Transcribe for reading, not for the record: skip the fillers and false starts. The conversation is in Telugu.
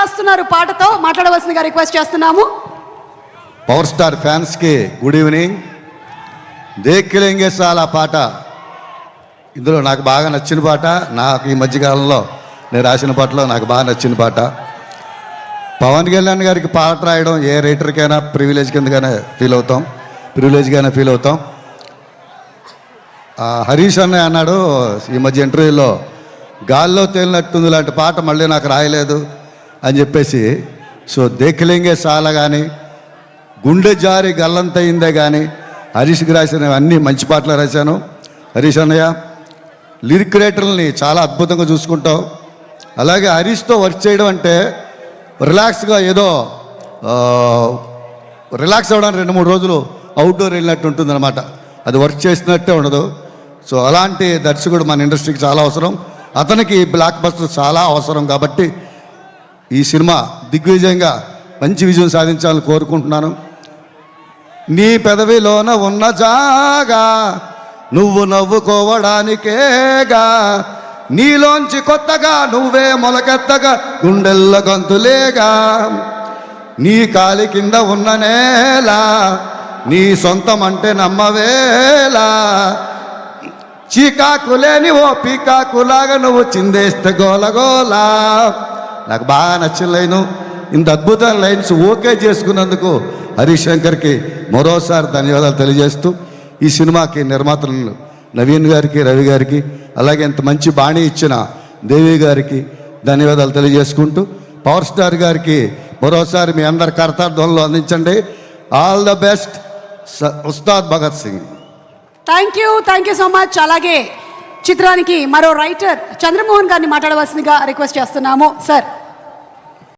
రాస్తున్నారు పాటతో మాట్లాడవలసిందిగా రిక్వెస్ట్ చేస్తున్నాము. పవర్ స్టార్ ఫ్యాన్స్కి గుడ్ ఈవినింగ్. దేక్కిలేంగే సాల పాట ఇందులో నాకు బాగా నచ్చిన పాట. నాకు ఈ మధ్యకాలంలో నేను రాసిన పాటలో నాకు బాగా నచ్చిన పాట. పవన్ కళ్యాణ్ గారికి పాట రాయడం ఏ రైటర్కైనా ప్రివిలేజ్గానే ఫీల్ అవుతాం. హరీష్ అన్నయ్య అన్నాడు ఈ మధ్య ఇంటర్వ్యూలో, గాల్లో తేలినట్టుంది లాంటి పాట మళ్ళీ నాకు రాయలేదు అని చెప్పేసి. సో దేఖలేంగే సాల కానీ, గుండె జారి గల్లంతయిందే కానీ హరీష్కి రాసిన అన్ని మంచి పాటలు రాశాను. హరీష్ అన్నయ్య లిరిక్ రైటర్లని చాలా అద్భుతంగా చూసుకుంటావు. అలాగే హరీష్తో వర్క్ చేయడం అంటే రిలాక్స్గా ఏదో రిలాక్స్ అవ్వడానికి 2-3 రోజులు అవుట్డోర్ వెళ్ళినట్టు ఉంటుందన్నమాట. అది వర్క్ చేసినట్టే ఉండదు. సో అలాంటి దర్శకుడు మన ఇండస్ట్రీకి చాలా అవసరం. అతనికి బ్లాక్ బస్టర్ చాలా అవసరం. కాబట్టి ఈ సినిమా దిగ్విజయంగా మంచి విజయం సాధించాలని కోరుకుంటున్నాను. నీ పెదవిలోన ఉన్న జాగా నువ్వు నవ్వుకోవడానికేగా, నీలోంచి కొత్తగా నువ్వే మొలకెత్తగా గుండెల్ల గంతులేగా, నీ కాలి కింద ఉన్న నేల నీ సొంతం అంటే నమ్మవేలా, చీకాకులేని ఓ పీకాకులాగా నువ్వు చిందేస్తే గోలగోలా. నాకు బాగా నచ్చిన లైను. ఇంత అద్భుతమైన లైన్స్ ఓకే చేసుకున్నందుకు హరీష్ శంకర్కి మరోసారి ధన్యవాదాలు తెలియజేస్తూ, ఈ సినిమాకి నిర్మాతలు నవీన్ గారికి, రవి గారికి, అలాగే ఇంత మంచి బాణి ఇచ్చిన దేవి గారికి ధన్యవాదాలు తెలియజేసుకుంటూ, పవర్ స్టార్ గారికి మరోసారి మీ అందరి కర్తార్థంలో అందించండి. All the best Ustaad Bhagat Singh. Thank you so much. అలాగే చిత్రానికి మరో రైటర్ చంద్రమోహన్ గారిని మాట్లాడవలసిందిగా రిక్వెస్ట్ చేస్తున్నాము. సార్.